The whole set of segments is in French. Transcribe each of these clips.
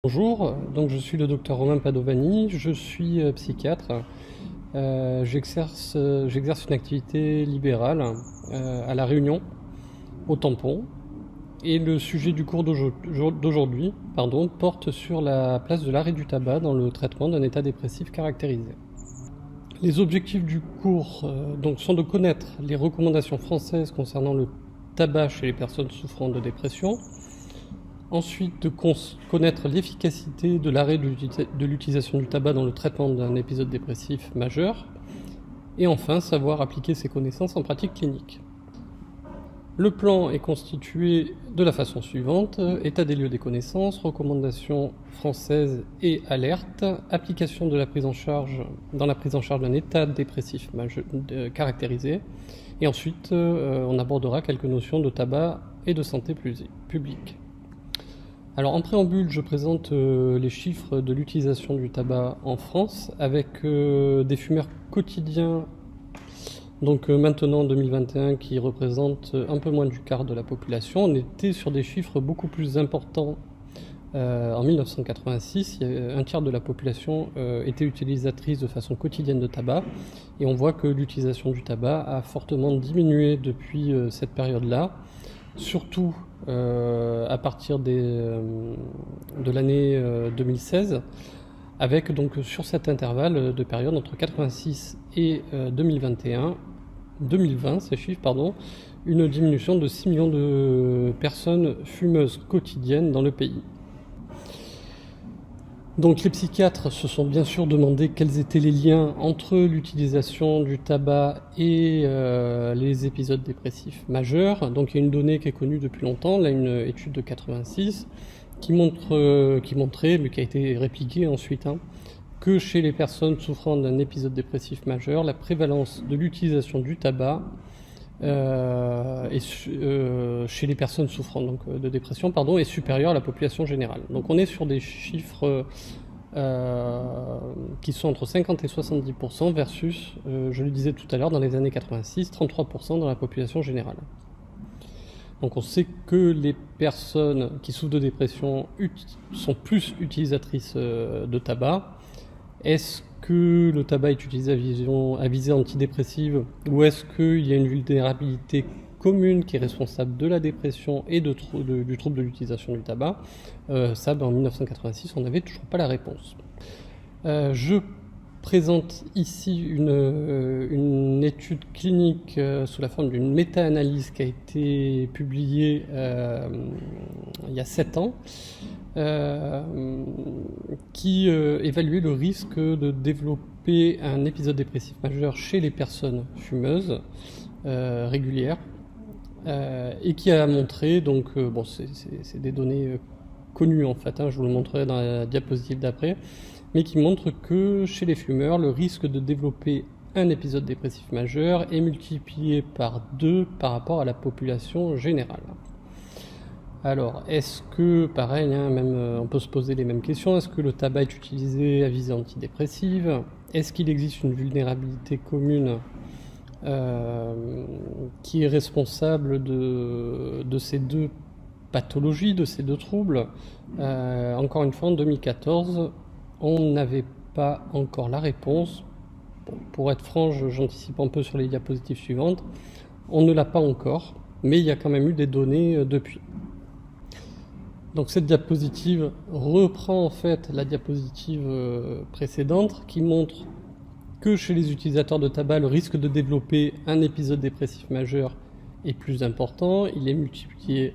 Bonjour, donc je suis le docteur Romain Padovani, je suis psychiatre. J'exerce une activité libérale à La Réunion, au Tampon. Et le sujet du cours d'aujourd'hui porte sur la place de l'arrêt du tabac dans le traitement d'un état dépressif caractérisé. Les objectifs du cours sont de connaître les recommandations françaises concernant le tabac chez les personnes souffrant de dépression. Ensuite, de connaître l'efficacité de l'arrêt de l'utilisation du tabac dans le traitement d'un épisode dépressif majeur. Et enfin, savoir appliquer ces connaissances en pratique clinique. Le plan est constitué de la façon suivante: état des lieux des connaissances, recommandations françaises et alertes, application de la prise en charge dans la prise en charge d'un état dépressif caractérisé. Et ensuite, on abordera quelques notions de tabac et de santé publique. Alors en préambule, je présente les chiffres de l'utilisation du tabac en France avec des fumeurs quotidiens, maintenant en 2021, qui représentent un peu moins du quart de la population. On était sur des chiffres beaucoup plus importants en 1986. Un tiers de la population était utilisatrice de façon quotidienne de tabac, et on voit que l'utilisation du tabac a fortement diminué depuis cette période-là, surtout à partir de l'année 2016, avec donc sur cet intervalle de période entre 86 et 2020, ces chiffres, une diminution de 6 millions de personnes fumeuses quotidiennes dans le pays. Donc les psychiatres se sont bien sûr demandé quels étaient les liens entre l'utilisation du tabac et les épisodes dépressifs majeurs. Donc il y a une donnée qui est connue depuis longtemps, là, une étude de 86 qui montrait, mais qui a été répliquée ensuite, que chez les personnes souffrant d'un épisode dépressif majeur, la prévalence de l'utilisation du tabac chez les personnes souffrant de dépression est supérieure à la population générale. Donc on est sur des chiffres qui sont entre 50 et 70% versus, je le disais tout à l'heure, dans les années 86, 33% dans la population générale. Donc on sait que les personnes qui souffrent de dépression sont plus utilisatrices de tabac. Est-ce que le tabac est utilisé à visée antidépressive, ou est-ce qu'il y a une vulnérabilité commune qui est responsable de la dépression et du trouble de l'utilisation du tabac? En 1986, on n'avait toujours pas la réponse. Je présente ici une étude clinique sous la forme d'une méta-analyse qui a été publiée il y a 7 ans, qui évaluait le risque de développer un épisode dépressif majeur chez les personnes fumeuses régulières, et qui a montré, c'est des données connues en fait, je vous le montrerai dans la diapositive d'après, mais qui montre que chez les fumeurs, le risque de développer un épisode dépressif majeur est multiplié par 2 par rapport à la population générale. Alors, est-ce que, pareil, on peut se poser les mêmes questions, est-ce que le tabac est utilisé à visée antidépressive? Est-ce qu'il existe une vulnérabilité commune qui est responsable de ces 2 pathologies, de ces 2 troubles? Encore une fois, en 2014, on n'avait pas encore la réponse. Pour être franc, j'anticipe un peu sur les diapositives suivantes. On ne l'a pas encore, mais il y a quand même eu des données depuis. Donc cette diapositive reprend en fait la diapositive précédente, qui montre que chez les utilisateurs de tabac, le risque de développer un épisode dépressif majeur est plus important. Il est multiplié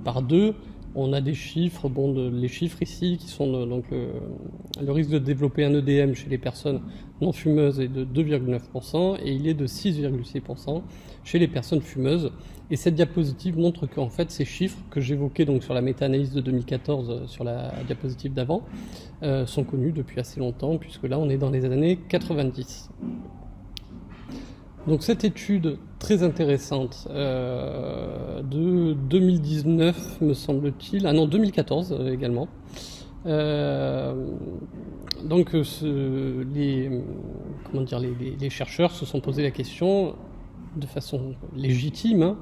par 2. On a des chiffres, les chiffres ici qui sont le risque de développer un EDM chez les personnes non fumeuses est de 2,9% et il est de 6,6% chez les personnes fumeuses. Et cette diapositive montre qu'en fait ces chiffres que j'évoquais sur la méta-analyse de 2014 sur la diapositive d'avant sont connus depuis assez longtemps, puisque là on est dans les années 90. Donc cette étude très intéressante de 2019 me semble-t-il, 2014 également. Les chercheurs se sont posé la question de façon légitime,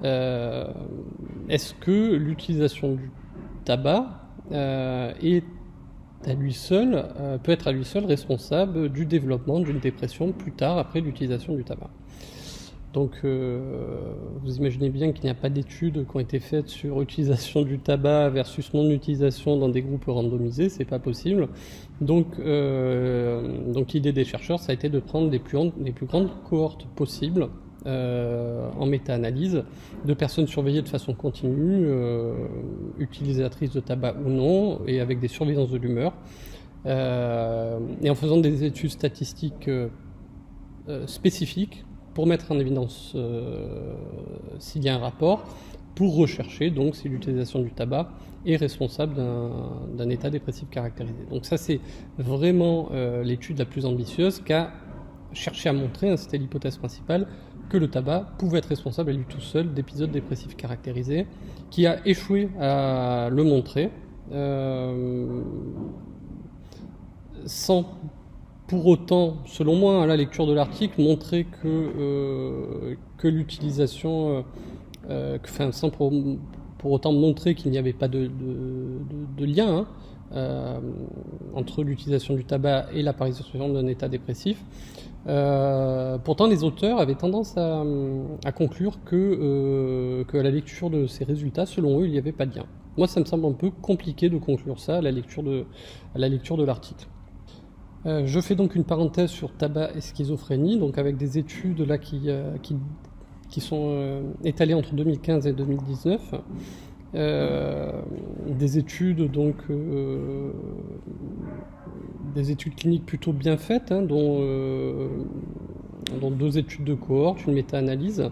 est-ce que l'utilisation du tabac est à lui seul, peut être à lui seul responsable du développement d'une dépression plus tard après l'utilisation du tabac. Donc vous imaginez bien qu'il n'y a pas d'études qui ont été faites sur utilisation du tabac versus non-utilisation dans des groupes randomisés, c'est pas possible. Donc l'idée des chercheurs, ça a été de prendre les plus grandes cohortes possibles en méta-analyse de personnes surveillées de façon continue, utilisatrices de tabac ou non, et avec des surveillances de l'humeur, et en faisant des études statistiques spécifiques pour mettre en évidence s'il y a un rapport, pour rechercher donc si l'utilisation du tabac est responsable d'un état dépressif caractérisé. Donc ça, c'est vraiment l'étude la plus ambitieuse qui a cherché à montrer, c'était l'hypothèse principale, que le tabac pouvait être responsable à lui tout seul d'épisodes dépressifs caractérisés, qui a échoué à le montrer, sans pour autant, selon moi, à la lecture de l'article, montrer que l'utilisation, sans pour autant montrer qu'il n'y avait pas de lien entre l'utilisation du tabac et l'apparition d'un état dépressif. Pourtant, les auteurs avaient tendance à conclure que à la lecture de ces résultats, selon eux, il n'y avait pas de lien. Moi, ça me semble un peu compliqué de conclure ça à la lecture de l'article. Je fais donc une parenthèse sur tabac et schizophrénie, donc avec des études là qui sont étalées entre 2015 et 2019. Des études donc des études cliniques plutôt bien faites, dont 2 études de cohorte, une méta-analyse,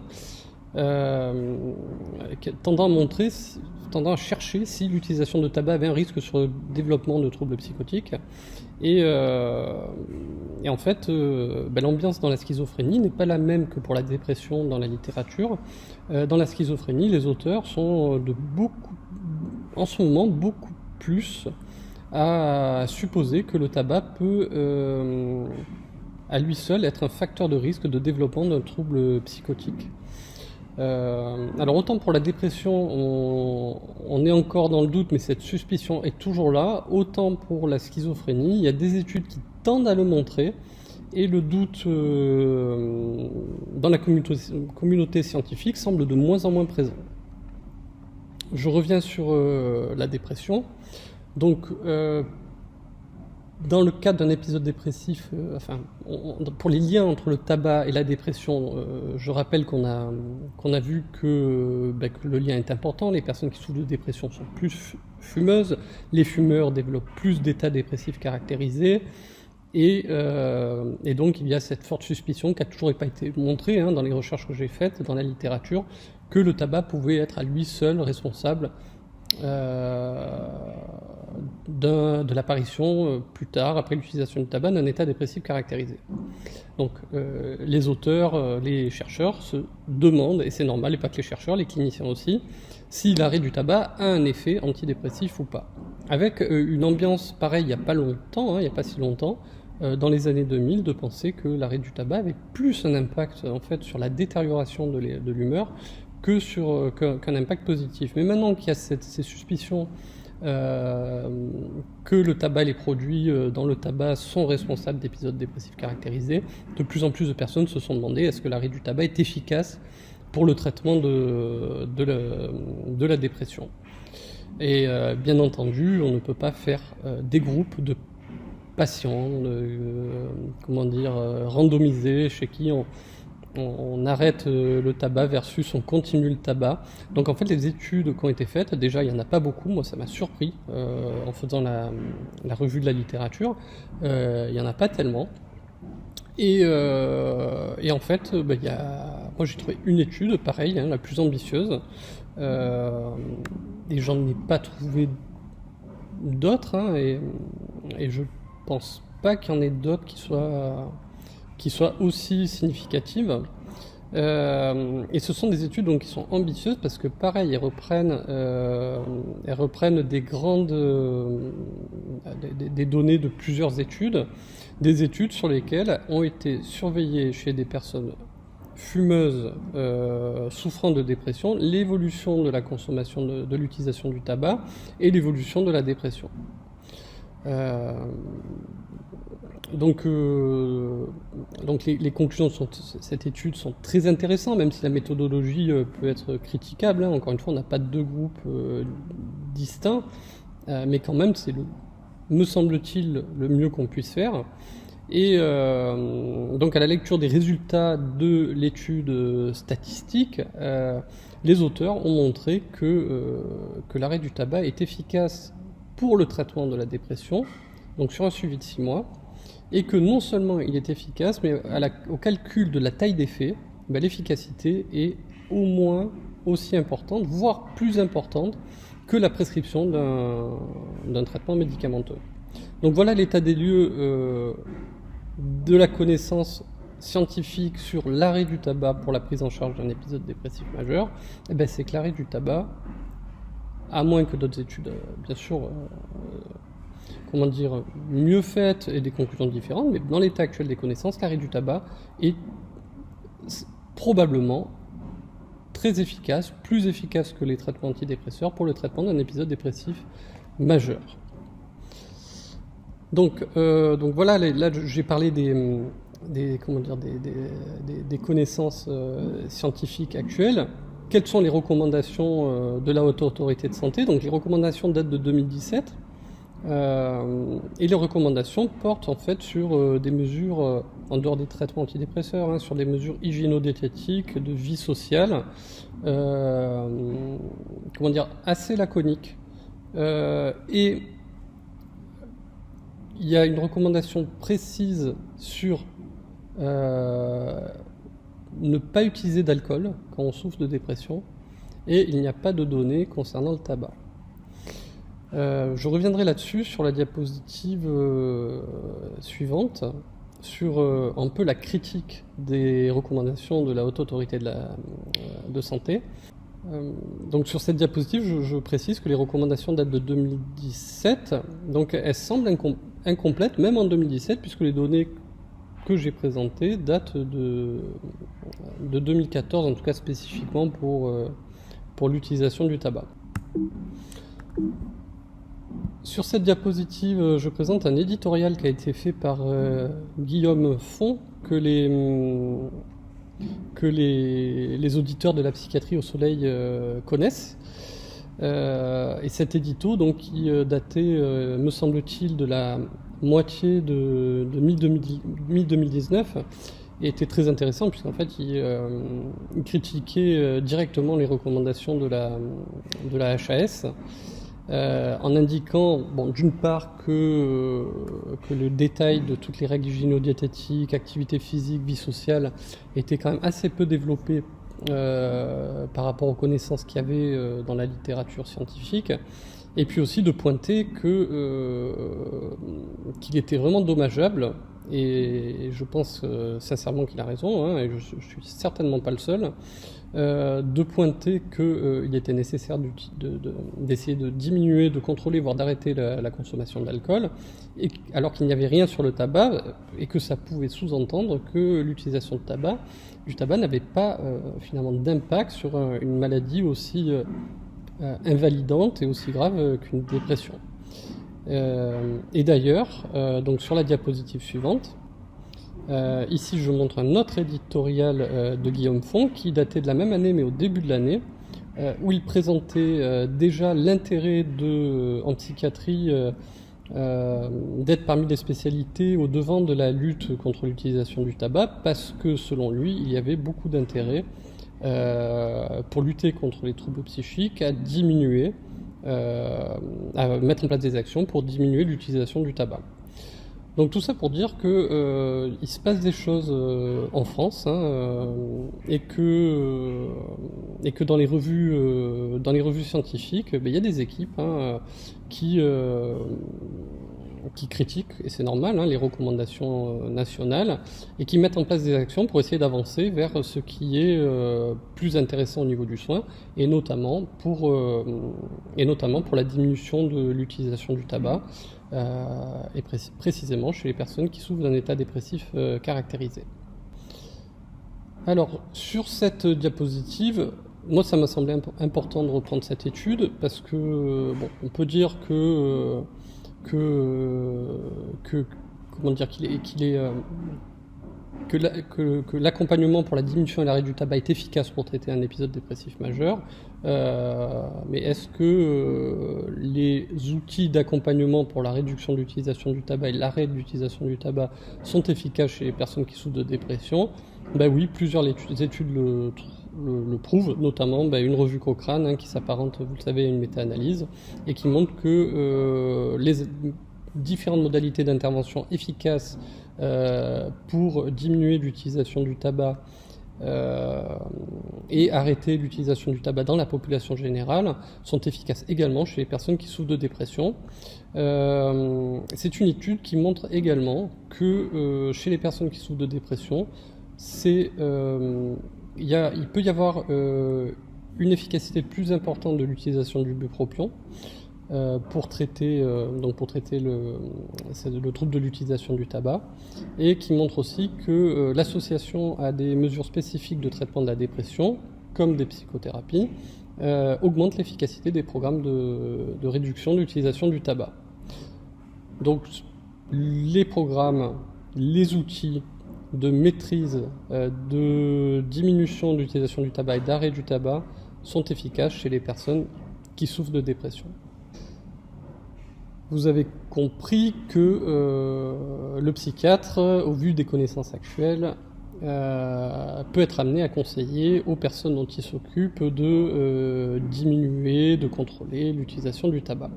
tendant à chercher si l'utilisation de tabac avait un risque sur le développement de troubles psychotiques. Et en fait, l'ambiance dans la schizophrénie n'est pas la même que pour la dépression dans la littérature. Dans la schizophrénie, les auteurs sont en ce moment beaucoup plus à supposer que le tabac peut à lui seul être un facteur de risque de développement d'un trouble psychotique. Alors autant pour la dépression on est encore dans le doute, mais cette suspicion est toujours là, autant pour la schizophrénie il y a des études qui tendent à le montrer et le doute dans la communauté scientifique semble de moins en moins présent. Je reviens sur la dépression. Donc dans le cadre d'un épisode dépressif, pour les liens entre le tabac et la dépression, je rappelle qu'on a vu que le lien est important. Les personnes qui souffrent de dépression sont plus fumeuses, les fumeurs développent plus d'états dépressifs caractérisés, et donc il y a cette forte suspicion qui n'a toujours pas été montrée dans les recherches que j'ai faites, dans la littérature, que le tabac pouvait être à lui seul responsable de l'apparition plus tard, après l'utilisation du tabac, d'un état dépressif caractérisé. Donc les auteurs, les chercheurs se demandent, et c'est normal, et pas que les chercheurs, les cliniciens aussi, si l'arrêt du tabac a un effet antidépressif ou pas. Avec une ambiance pareille il n'y a pas longtemps, il n'y a pas si longtemps, dans les années 2000, de penser que l'arrêt du tabac avait plus un impact en fait sur la détérioration de l'humeur qu'un impact positif. Mais maintenant qu'il y a ces suspicions que le tabac, les produits dans le tabac sont responsables d'épisodes dépressifs caractérisés, de plus en plus de personnes se sont demandé est-ce que l'arrêt du tabac est efficace pour le traitement de la dépression. Et bien entendu, on ne peut pas faire des groupes de patients, randomisés, chez qui on arrête le tabac versus on continue le tabac. Donc en fait les études qui ont été faites, déjà il n'y en a pas beaucoup, moi ça m'a surpris en faisant la revue de la littérature, il n'y en a pas tellement. Et en fait, moi j'ai trouvé une étude pareille, la plus ambitieuse, et j'en ai pas trouvé d'autres, et je pense pas qu'il y en ait d'autres qui soient aussi significatives. Et ce sont des études donc qui sont ambitieuses parce que pareil, elles reprennent des données de plusieurs études, des études sur lesquelles ont été surveillées chez des personnes fumeuses souffrant de dépression, l'évolution de la consommation de l'utilisation du tabac et l'évolution de la dépression. Donc les conclusions de cette étude sont très intéressantes, même si la méthodologie peut être critiquable. Encore une fois, on n'a pas deux groupes distincts, mais quand même, c'est me semble-t-il le mieux qu'on puisse faire. Et donc à la lecture des résultats de l'étude statistique, les auteurs ont montré que l'arrêt du tabac est efficace pour le traitement de la dépression, donc sur un suivi de 6 mois, et que non seulement il est efficace, mais au calcul de la taille d'effet, l'efficacité est au moins aussi importante, voire plus importante que la prescription d'un traitement médicamenteux. Donc voilà l'état des lieux de la connaissance scientifique sur l'arrêt du tabac pour la prise en charge d'un épisode dépressif majeur. C'est que l'arrêt du tabac, à moins que d'autres études, bien sûr, mieux faites et des conclusions différentes, mais dans l'état actuel des connaissances, l'arrêt du tabac est probablement très efficace, plus efficace que les traitements antidépresseurs pour le traitement d'un épisode dépressif majeur. Donc voilà, là j'ai parlé des connaissances scientifiques actuelles. Quelles sont les recommandations de la Haute Autorité de Santé? Donc les recommandations datent de 2017 et les recommandations portent en fait sur des mesures en dehors des traitements antidépresseurs, sur des mesures hygiéno-diététiques, de vie sociale, assez laconiques. Et il y a une recommandation précise sur ne pas utiliser d'alcool quand on souffre de dépression, et il n'y a pas de données concernant le tabac. Je reviendrai là-dessus sur la diapositive suivante, sur un peu la critique des recommandations de la Haute Autorité de Santé. Donc sur cette diapositive, je précise que les recommandations datent de 2017, donc elles semblent incomplètes, même en 2017, puisque les données que j'ai présentées datent de 2014, en tout cas spécifiquement pour l'utilisation du tabac. Sur cette diapositive, je présente un éditorial qui a été fait par Guillaume Font, que les auditeurs de la psychiatrie au soleil connaissent. Et cet édito, donc, qui datait, me semble-t-il, de la moitié de mi-2019, était très intéressant, puisqu'en fait, il critiquait directement les recommandations de la HAS, en indiquant, d'une part, que le détail de toutes les règles hygiéno-diététiques, activité physique, vie sociale, était quand même assez peu développé par rapport aux connaissances qu'il y avait dans la littérature scientifique, et puis aussi de pointer qu'il était vraiment dommageable, et je pense sincèrement qu'il a raison, et je suis certainement pas le seul, de pointer qu'il était nécessaire d'essayer de diminuer, de contrôler, voire d'arrêter la consommation d'alcool, alors qu'il n'y avait rien sur le tabac, et que ça pouvait sous-entendre que l'utilisation du tabac n'avait pas finalement d'impact sur une maladie aussi invalidante et aussi grave qu'une dépression. Et d'ailleurs, donc sur la diapositive suivante, ici je montre un autre éditorial de Guillaume Font qui datait de la même année mais au début de l'année, où il présentait déjà l'intérêt en psychiatrie d'être parmi les spécialités au devant de la lutte contre l'utilisation du tabac, parce que selon lui il y avait beaucoup d'intérêt pour lutter contre les troubles psychiques à diminuer, à mettre en place des actions pour diminuer l'utilisation du tabac. Donc tout ça pour dire que il se passe des choses en France, et que dans les revues scientifiques, il y a des équipes qui critiquent, et c'est normal, les recommandations nationales, et qui mettent en place des actions pour essayer d'avancer vers ce qui est plus intéressant au niveau du soin, et notamment pour la diminution de l'utilisation du tabac, et précisément chez les personnes qui souffrent d'un état dépressif caractérisé. Alors, sur cette diapositive, moi ça m'a semblé important de reprendre cette étude parce que, bon, on peut dire que comment dire, que l'accompagnement pour la diminution et l'arrêt du tabac est efficace pour traiter un épisode dépressif majeur. Mais est-ce que les outils d'accompagnement pour la réduction de l'utilisation du tabac et l'arrêt de l'utilisation du tabac sont efficaces chez les personnes qui souffrent de dépression? Ben oui, plusieurs études le prouvent, notamment une revue Cochrane qui s'apparente, vous le savez, à une méta-analyse et qui montre que les différentes modalités d'intervention efficaces pour diminuer l'utilisation du tabac et arrêter l'utilisation du tabac dans la population générale sont efficaces également chez les personnes qui souffrent de dépression. C'est une étude qui montre également que chez les personnes qui souffrent de dépression, il peut y avoir une efficacité plus importante de l'utilisation du bupropion pour traiter le trouble de l'utilisation du tabac, et qui montre aussi que l'association à des mesures spécifiques de traitement de la dépression, comme des psychothérapies, augmente l'efficacité des programmes de réduction de l'utilisation du tabac. Donc les programmes, les outils de maîtrise, de diminution de l'utilisation du tabac et d'arrêt du tabac sont efficaces chez les personnes qui souffrent de dépression. Vous avez compris que le psychiatre, au vu des connaissances actuelles, peut être amené à conseiller aux personnes dont il s'occupe de diminuer, de contrôler l'utilisation du tabac.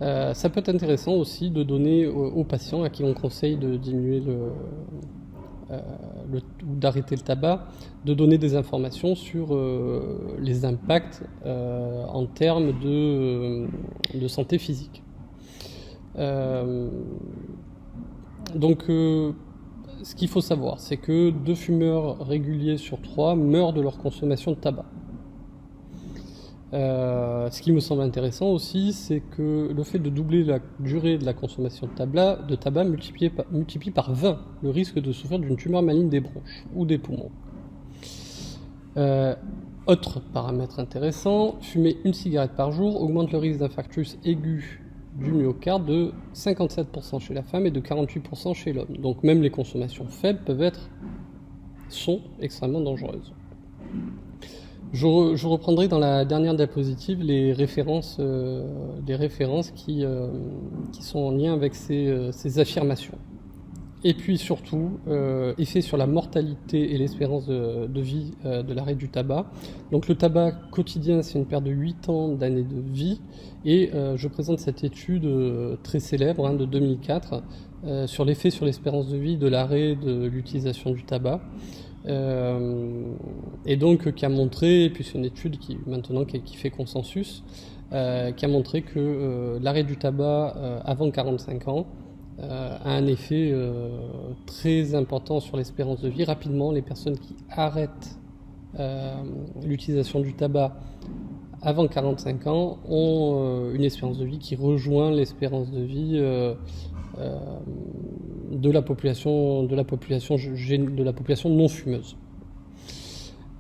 Ça peut être intéressant aussi de donner aux patients à qui on conseille de diminuer ou d'arrêter le tabac, de donner des informations sur les impacts en termes de santé physique. Donc ce qu'il faut savoir, c'est que 2 fumeurs réguliers sur 3 meurent de leur consommation de tabac. Ce qui me semble intéressant aussi, c'est que le fait de doubler la durée de la consommation de tabac multiplie par 20 le risque de souffrir d'une tumeur maligne des bronches ou des poumons. Autre paramètre intéressant, fumer une cigarette par jour augmente le risque d'infarctus aigu du myocarde de 57% chez la femme et de 48% chez l'homme. Donc même les consommations faibles sont extrêmement dangereuses. Je reprendrai dans la dernière diapositive les références qui sont en lien avec ces affirmations. Et puis surtout, effet sur la mortalité et l'espérance de vie de l'arrêt du tabac. Donc le tabac quotidien, c'est une perte de 8 ans d'années de vie. Et je présente cette étude très célèbre de 2004 sur l'effet sur l'espérance de vie de l'arrêt de l'utilisation du tabac. Et donc qui a montré, et puis c'est une étude qui fait consensus, qui a montré que l'arrêt du tabac avant 45 ans a un effet très important sur l'espérance de vie. Rapidement, les personnes qui arrêtent l'utilisation du tabac avant 45 ans ont une espérance de vie qui rejoint l'espérance de vie de la population non fumeuse.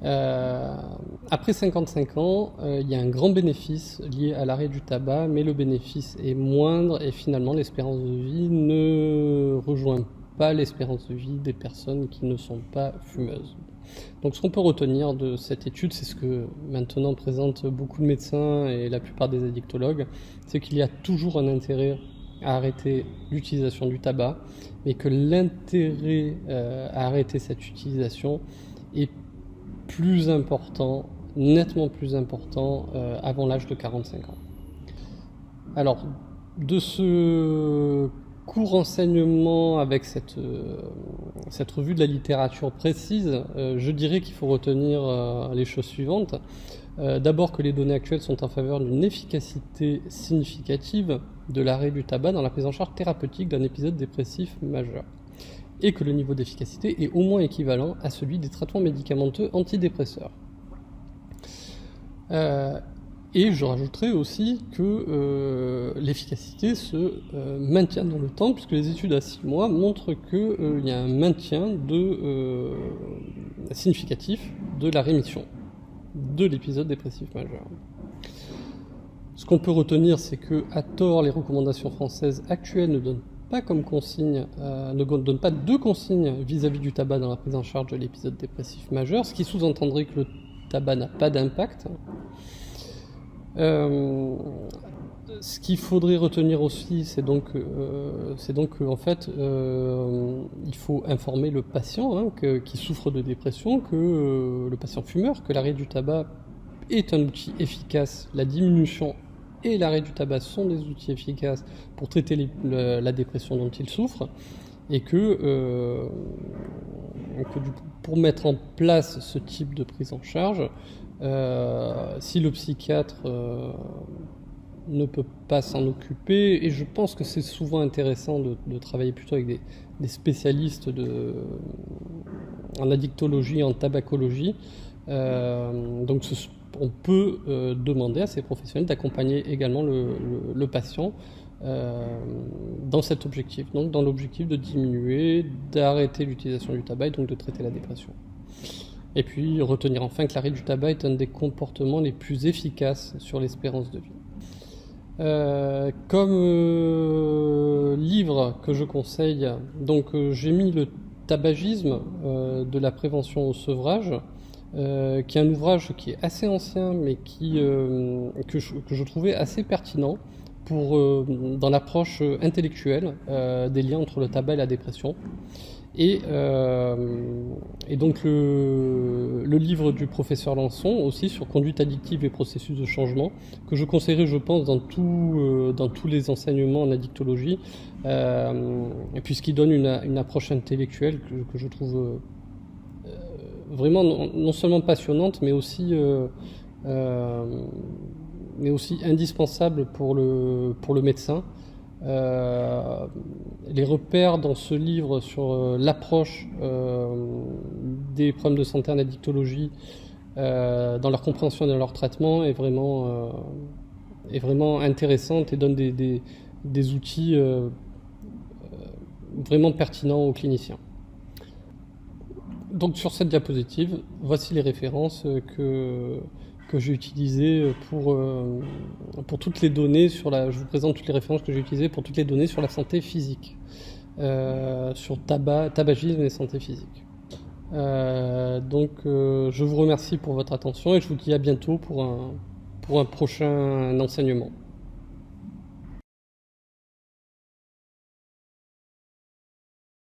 Après 55 ans, il y a un grand bénéfice lié à l'arrêt du tabac, mais le bénéfice est moindre et finalement l'espérance de vie ne rejoint pas l'espérance de vie des personnes qui ne sont pas fumeuses. Donc ce qu'on peut retenir de cette étude, c'est ce que maintenant présentent beaucoup de médecins et la plupart des addictologues, c'est qu'il y a toujours un intérêt à arrêter l'utilisation du tabac, mais que l'intérêt à arrêter cette utilisation est plus important, nettement plus important avant l'âge de 45 ans. Alors, de ce court enseignement avec cette revue de la littérature précise, je dirais qu'il faut retenir les choses suivantes. D'abord que les données actuelles sont en faveur d'une efficacité significative de l'arrêt du tabac dans la prise en charge thérapeutique d'un épisode dépressif majeur, et que le niveau d'efficacité est au moins équivalent à celui des traitements médicamenteux antidépresseurs. Et je rajouterais aussi que l'efficacité se maintient dans le temps, puisque les études à 6 mois montrent qu'il y a un maintien significatif de la rémission de l'épisode dépressif majeur. Ce qu'on peut retenir, c'est que, à tort, les recommandations françaises actuelles ne donnent pas de consignes vis-à-vis du tabac dans la prise en charge de l'épisode dépressif majeur, ce qui sous-entendrait que le tabac n'a pas d'impact. Ce qu'il faudrait retenir aussi, c'est donc qu'en fait, il faut informer le patient qui souffre de dépression, que le patient fumeur, que l'arrêt du tabac est un outil efficace. La diminution et l'arrêt du tabac sont des outils efficaces pour traiter la dépression dont il souffre, et que pour mettre en place ce type de prise en charge, si le psychiatre ne peut pas s'en occuper, et je pense que c'est souvent intéressant de travailler plutôt avec des spécialistes en addictologie, en tabacologie, donc on peut demander à ces professionnels d'accompagner également le patient dans cet objectif, donc dans l'objectif de diminuer, d'arrêter l'utilisation du tabac et donc de traiter la dépression. Et puis retenir enfin que l'arrêt du tabac est un des comportements les plus efficaces sur l'espérance de vie. Comme livre que je conseille, donc j'ai mis le tabagisme de la prévention au sevrage, qui est un ouvrage qui est assez ancien, mais que je trouvais assez pertinent dans l'approche intellectuelle des liens entre le tabac et la dépression. Et donc le livre du professeur Lançon aussi sur conduite addictive et processus de changement, que je conseillerais, je pense, dans tous les enseignements en addictologie, puisqu'il donne une approche intellectuelle que je trouve vraiment non seulement passionnante, mais aussi indispensable pour le médecin. Les repères dans ce livre sur l'approche des problèmes de santé en addictologie, dans leur compréhension et dans leur traitement, est vraiment intéressante et donne des outils vraiment pertinents aux cliniciens. Donc sur cette diapositive, voici les références que j'ai utilisées pour toutes les données je vous présente toutes les références que j'ai utilisées pour toutes les données sur la santé physique, sur tabagisme et santé physique. Donc je vous remercie pour votre attention et je vous dis à bientôt pour un prochain enseignement.